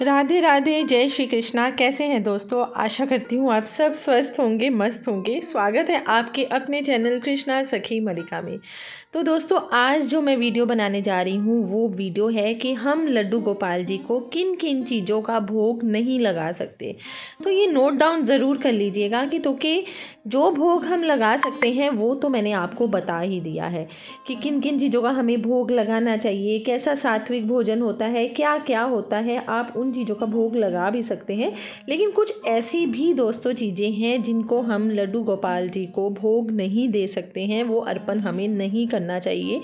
राधे राधे, जय श्री कृष्णा। कैसे हैं दोस्तों? आशा करती हूँ आप सब स्वस्थ होंगे, मस्त होंगे। स्वागत है आपके अपने चैनल कृष्णा सखी मलिका में। तो दोस्तों, आज जो मैं वीडियो बनाने जा रही हूँ वो वीडियो है कि हम लड्डू गोपाल जी को किन किन चीज़ों का भोग नहीं लगा सकते। तो ये नोट डाउन ज़रूर कर लीजिएगा कि जो भोग हम लगा सकते हैं वो तो मैंने आपको बता ही दिया है कि किन किन चीज़ों का हमें भोग लगाना चाहिए, कैसा सात्विक भोजन होता है, क्या क्या होता है। आप उन चीज़ों का भोग लगा भी सकते हैं, लेकिन कुछ ऐसी भी दोस्तों चीज़ें हैं जिनको हम लड्डू गोपाल जी को भोग नहीं दे सकते हैं, वो अर्पण हमें नहीं करना चाहिए।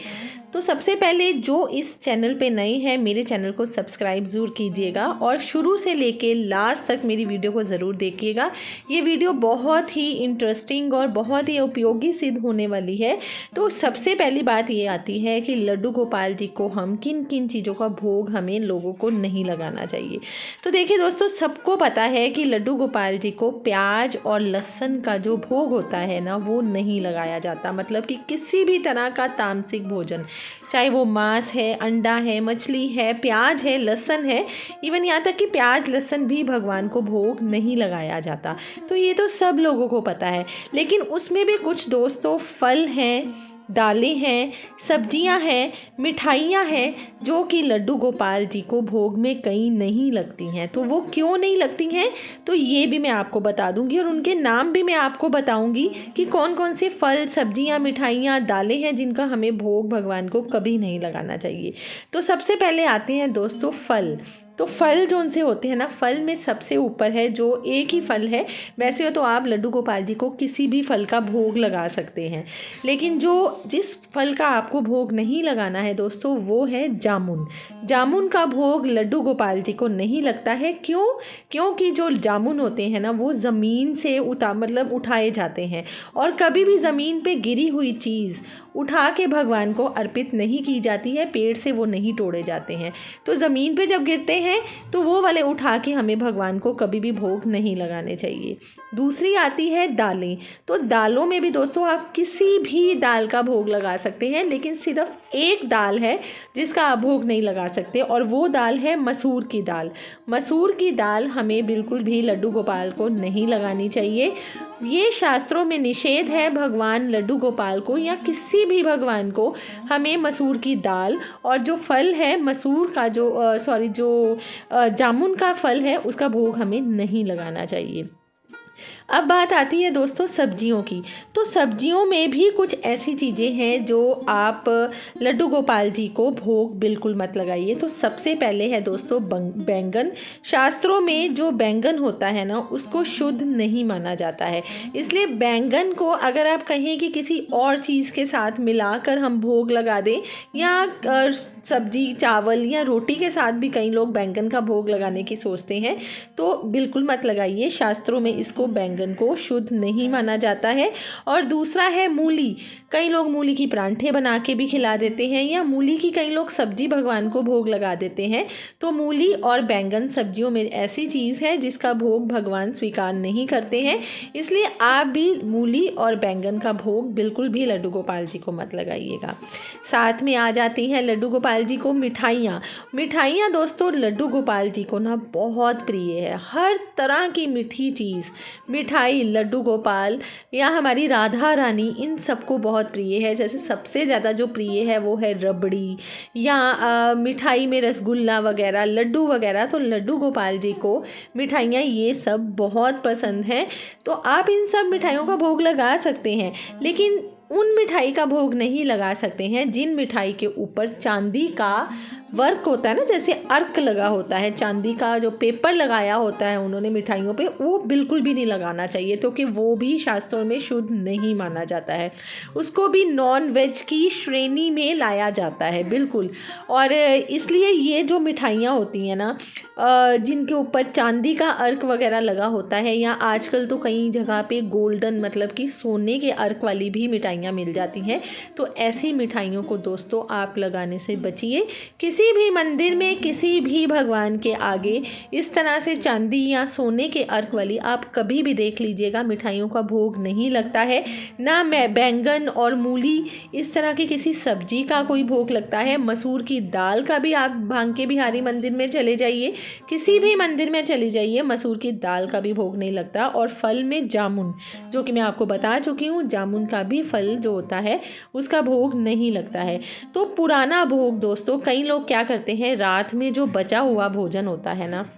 तो सबसे पहले जो इस चैनल पे नए हैं, मेरे चैनल को सब्सक्राइब ज़रूर कीजिएगा और शुरू से लेके लास्ट तक मेरी वीडियो को ज़रूर देखिएगा। ये वीडियो बहुत ही इंटरेस्टिंग और बहुत ही उपयोगी सिद्ध होने वाली है। तो सबसे पहली बात ये आती है कि लड्डू गोपाल जी को हम किन किन चीज़ों का भोग हमें लोगों को नहीं लगाना चाहिए। तो देखिए दोस्तों, सबको पता है कि लड्डू गोपाल जी को प्याज और लहसुन का जो भोग होता है ना, वो नहीं लगाया जाता। मतलब कि किसी भी तरह का तामसिक भोजन, चाहे वो मांस है, अंडा है, मछली है, प्याज है, लहसुन है, इवन यहाँ तक कि प्याज लहसुन भी भगवान को भोग नहीं लगाया जाता। तो ये तो सब लोगों को पता है। लेकिन उसमें भी कुछ दोस्तों फल हैं, दालें हैं, सब्जियां हैं, मिठाइयां हैं जो कि लड्डू गोपाल जी को भोग में कहीं नहीं लगती हैं। तो वो क्यों नहीं लगती हैं, तो ये भी मैं आपको बता दूंगी और उनके नाम भी मैं आपको बताऊंगी कि कौन कौन से फल, सब्जियां, मिठाइयां, दालें हैं जिनका हमें भोग भगवान को कभी नहीं लगाना चाहिए। तो सबसे पहले आते हैं दोस्तों फल। तो फल जो उनसे होते हैं ना, फल में सबसे ऊपर है जो एक ही फल है। वैसे हो तो आप लड्डू गोपाल जी को किसी भी फल का भोग लगा सकते हैं, लेकिन जिस फल का आपको भोग नहीं लगाना है दोस्तों, वो है जामुन। जामुन का भोग लड्डू गोपाल जी को नहीं लगता है। क्योंकि जो जामुन होते हैं ना, वो ज़मीन से उठाए जाते हैं और कभी भी ज़मीन पे गिरी हुई चीज़ उठा के भगवान को अर्पित नहीं की जाती है। पेड़ से वो नहीं तोड़े जाते हैं। तो ज़मीन पे जब गिरते हैं तो वो वाले उठा के हमें भगवान को कभी भी भोग नहीं लगाने चाहिए। दूसरी आती है दालें। तो दालों में भी दोस्तों आप किसी भी दाल का भोग लगा सकते हैं, लेकिन सिर्फ एक दाल है जिसका आप भोग नहीं लगा सकते, और वो दाल है मसूर की दाल। मसूर की दाल हमें बिल्कुल भी लड्डू गोपाल को नहीं लगानी चाहिए। ये शास्त्रों में निषेध है। भगवान लड्डू गोपाल को या किसी भी भगवान को हमें मसूर की दाल और जो फल है मसूर का जो जामुन का फल है, उसका भोग हमें नहीं लगाना चाहिए। अब बात आती है दोस्तों सब्जियों की। तो सब्जियों में भी कुछ ऐसी चीज़ें हैं जो आप लड्डू गोपाल जी को भोग बिल्कुल मत लगाइए। तो सबसे पहले है दोस्तों बैंगन। शास्त्रों में जो बैंगन होता है ना, उसको शुद्ध नहीं माना जाता है। इसलिए बैंगन को अगर आप कहें कि किसी और चीज़ के साथ मिलाकर हम भोग लगा दें, या सब्जी, चावल या रोटी के साथ भी कई लोग बैंगन का भोग लगाने की सोचते हैं, तो बिल्कुल मत लगाइए। शास्त्रों में इसको बैंगन को शुद्ध नहीं माना जाता है। और दूसरा है मूली। कई लोग मूली की परांठे बना के भी खिला देते हैं, या मूली की कई लोग सब्जी भगवान को भोग लगा देते हैं। तो मूली और बैंगन सब्जियों में ऐसी चीज़ है जिसका भोग भगवान स्वीकार नहीं करते हैं। इसलिए आप भी मूली और बैंगन का भोग बिल्कुल भी लड्डू गोपाल जी को मत लगाइएगा। साथ में आ जाती हैं लड्डू गोपाल जी को मिठाइयाँ दोस्तों लड्डू गोपाल जी को ना बहुत प्रिय है। हर तरह की मीठी चीज़, मिठाई लड्डू गोपाल या हमारी राधा रानी, इन सबको बहुत प्रिय है। जैसे सबसे ज़्यादा जो प्रिय है वो है रबड़ी, या मिठाई में रसगुल्ला वगैरह, लड्डू वगैरह। तो लड्डू गोपाल जी को मिठाइयाँ ये सब बहुत पसंद हैं। तो आप इन सब मिठाइयों का भोग लगा सकते हैं, लेकिन उन मिठाई का भोग नहीं लगा सकते हैं जिन मिठाई के ऊपर चांदी का वर्क होता है ना, जैसे अर्क लगा होता है, चांदी का जो पेपर लगाया होता है उन्होंने मिठाइयों पे, वो बिल्कुल भी नहीं लगाना चाहिए। तो कि वो भी शास्त्रों में शुद्ध नहीं माना जाता है। उसको भी नॉन वेज की श्रेणी में लाया जाता है बिल्कुल। और इसलिए ये जो मिठाइयाँ होती हैं ना, जिनके ऊपर चांदी का अर्क वगैरह लगा होता है, या आजकल तो कई जगह पे गोल्डन मतलब कि सोने के अर्क वाली भी मिठाइयाँ मिल जाती हैं, तो ऐसी मिठाइयों को दोस्तों आप लगाने से बचिए। किसी किसी भी मंदिर में किसी भी भगवान के आगे इस तरह से चांदी या सोने के अर्क वाली आप कभी भी देख लीजिएगा मिठाइयों का भोग नहीं लगता है। ना बैंगन और मूली इस तरह की किसी सब्जी का कोई भोग लगता है। मसूर की दाल का भी आप बांके बिहारी मंदिर में चले जाइए, किसी भी मंदिर में चले जाइए, मसूर की दाल का भी भोग नहीं लगता। और फल में जामुन, जो कि मैं आपको बता चुकी हूँ, जामुन का भी फल जो होता है उसका भोग नहीं लगता है। तो पुराना भोग दोस्तों, कई लोग क्या करते हैं, रात में जो बचा हुआ भोजन होता है ना,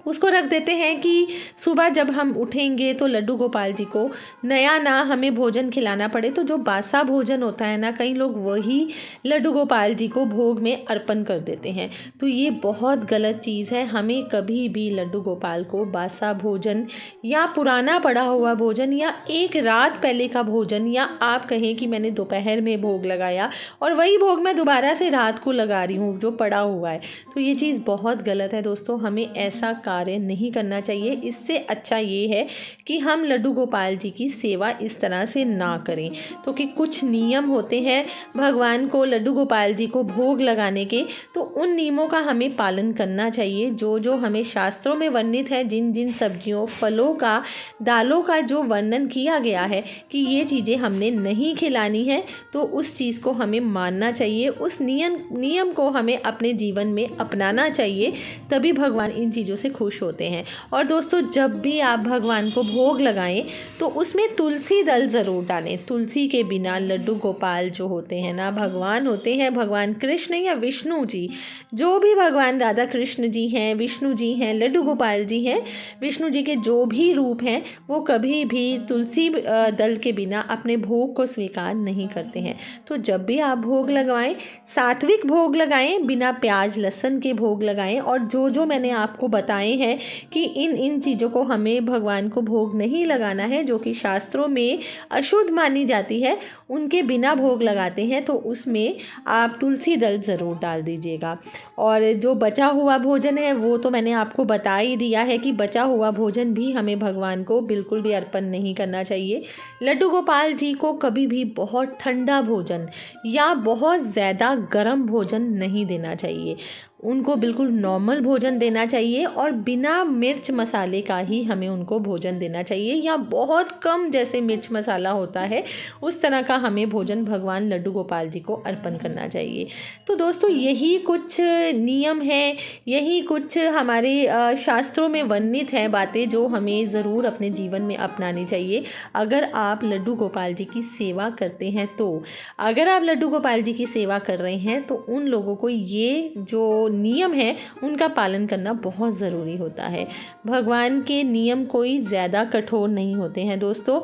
उसको रख देते हैं कि सुबह जब हम उठेंगे तो लड्डू गोपाल जी को नया ना हमें भोजन खिलाना पड़े। तो जो बासा भोजन होता है ना, कई लोग वही लड्डू गोपाल जी को भोग में अर्पण कर देते हैं। तो ये बहुत गलत चीज़ है। हमें कभी भी लड्डू गोपाल को बासा भोजन या पुराना पड़ा हुआ भोजन या एक रात पहले का भोजन, या आप कहें कि मैंने दोपहर में भोग लगाया और वही भोग मैं दोबारा से रात को लगा रही हूँ जो पड़ा हुआ है, तो ये चीज़ बहुत गलत है दोस्तों। हमें ऐसा कार्य नहीं करना चाहिए। इससे अच्छा ये है कि हम लड्डू गोपाल जी की सेवा इस तरह से ना करें। तो कि कुछ नियम होते हैं भगवान को, लड्डू गोपाल जी को भोग लगाने के, तो उन नियमों का हमें पालन करना चाहिए। जो जो हमें शास्त्रों में वर्णित है, जिन जिन सब्जियों, फलों का, दालों का जो वर्णन किया गया है कि ये चीज़ें हमने नहीं खिलानी है, तो उस चीज़ को हमें मानना चाहिए। उस नियम को हमें अपने जीवन में अपनाना चाहिए, तभी भगवान इन चीज़ों से खुश होते हैं। और दोस्तों, जब भी आप भगवान को भोग लगाएं तो उसमें तुलसी दल ज़रूर डालें। तुलसी के बिना लड्डू गोपाल जो होते हैं ना, भगवान होते हैं, भगवान कृष्ण या विष्णु जी, जो भी भगवान राधा कृष्ण जी हैं, विष्णु जी हैं, लड्डू गोपाल जी हैं, विष्णु जी के जो भी रूप हैं, वो कभी भी तुलसी दल के बिना अपने भोग को स्वीकार नहीं करते हैं। तो जब भी आप भोग लगवाएं, सात्विक भोग लगाएं, बिना प्याज लहसुन के भोग लगाएं। और जो जो मैंने आपको बताए हैं कि इन चीज़ों को हमें भगवान को भोग नहीं लगाना है, जो कि शास्त्रों में अशुद्ध मानी जाती है, उनके बिना भोग लगाते हैं, तो उसमें आप तुलसी दल ज़रूर डाल दीजिएगा। और जो बचा हुआ भोजन है वो तो मैंने आपको बता ही दिया है कि बचा हुआ भोजन भी हमें भगवान को बिल्कुल भी अर्पण नहीं करना चाहिए। लड्डू गोपाल जी को कभी भी बहुत ठंडा भोजन या बहुत ज़्यादा गर्म भोजन नहीं देना चाहिए। उनको बिल्कुल नॉर्मल भोजन देना चाहिए और बिना मिर्च मसाले का ही हमें उनको भोजन देना चाहिए, या बहुत कम जैसे मिर्च मसाला होता है उस तरह का हमें भोजन भगवान लड्डू गोपाल जी को अर्पण करना चाहिए। तो दोस्तों, यही कुछ नियम हैं, यही कुछ हमारे शास्त्रों में वर्णित हैं बातें, जो हमें ज़रूर अपने जीवन में अपनानी चाहिए अगर आप लड्डू गोपाल जी की सेवा करते हैं। तो अगर आप लड्डू गोपाल जी की सेवा कर रहे हैं तो उन लोगों को ये जो नियम है उनका पालन करना बहुत ज़रूरी होता है। भगवान के नियम कोई ज़्यादा कठोर नहीं होते हैं दोस्तों।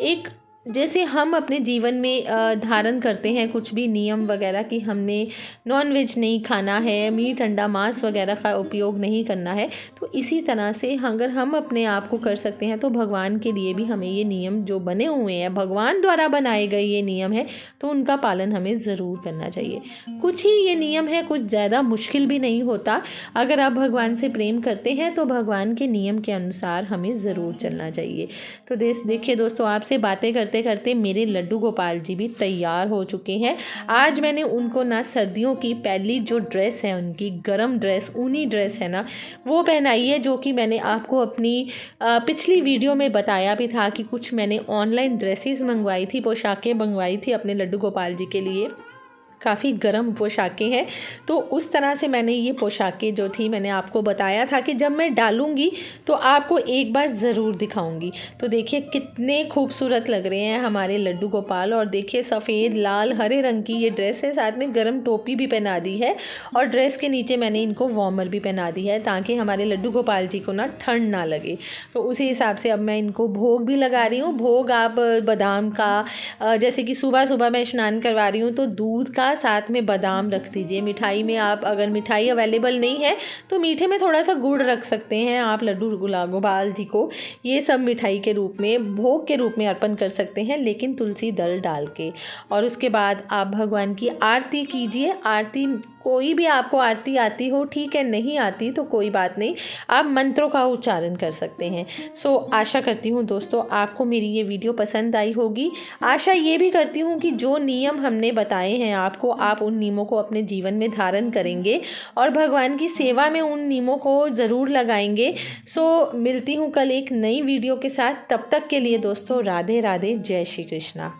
एक जैसे हम अपने जीवन में धारण करते हैं कुछ भी नियम वगैरह कि हमने नॉनवेज नहीं खाना है, मीट अंडा मांस वगैरह का उपयोग नहीं करना है, तो इसी तरह से अगर हम अपने आप को कर सकते हैं तो भगवान के लिए भी हमें ये नियम जो बने हुए हैं, भगवान द्वारा बनाए गए ये नियम है, तो उनका पालन हमें ज़रूर करना चाहिए। कुछ ही ये नियम है, कुछ ज़्यादा मुश्किल भी नहीं होता। अगर आप भगवान से प्रेम करते हैं तो भगवान के नियम के अनुसार हमें ज़रूर चलना चाहिए। तो देखिए दोस्तों, आपसे बातें करते करते मेरे लड्डू गोपाल जी भी तैयार हो चुके हैं। आज मैंने उनको ना सर्दियों की पहली जो ड्रेस है, उनकी गरम ड्रेस, ऊनी ड्रेस है ना, वो पहनाई है, जो कि मैंने आपको अपनी पिछली वीडियो में बताया भी था कि कुछ मैंने ऑनलाइन ड्रेसेस मंगवाई थी, पोशाकें मंगवाई थी अपने लड्डू गोपाल जी के लिए। काफ़ी गर्म पोशाकें हैं, तो उस तरह से मैंने ये पोशाकें जो थी, मैंने आपको बताया था कि जब मैं डालूंगी तो आपको एक बार ज़रूर दिखाऊंगी। तो देखिए कितने खूबसूरत लग रहे हैं हमारे लड्डू गोपाल। और देखिए सफ़ेद, लाल, हरे रंग की ये ड्रेस है, साथ में गर्म टोपी भी पहना दी है, और ड्रेस के नीचे मैंने इनको वार्मर भी पहना दी है ताकि हमारे लड्डू गोपाल जी को ना ठंड ना लगे। तो उसी हिसाब से अब मैं इनको भोग भी लगा रही हूँ। भोग आप बादाम का, जैसे कि सुबह सुबह मैं स्नान करवा रही हूँ तो दूध का, साथ में बादाम रख दीजिए। मिठाई में आप, अगर मिठाई अवेलेबल नहीं है तो मीठे में थोड़ा सा गुड़ रख सकते हैं आप लड्डू गोपाल जी को। ये सब मिठाई के रूप में, भोग के रूप में अर्पण कर सकते हैं, लेकिन तुलसी दल डाल के। और उसके बाद आप भगवान की आरती कीजिए। आरती, कोई भी आपको आरती आती हो ठीक है, नहीं आती तो कोई बात नहीं, आप मंत्रों का उच्चारण कर सकते हैं। सो आशा करती हूँ दोस्तों आपको मेरी ये वीडियो पसंद आई होगी। आशा ये भी करती हूँ कि जो नियम हमने बताए हैं आपको को आप उन नियमों को अपने जीवन में धारण करेंगे और भगवान की सेवा में उन नियमों को ज़रूर लगाएंगे। सो मिलती हूँ कल एक नई वीडियो के साथ। तब तक के लिए दोस्तों राधे राधे, जय श्री कृष्णा।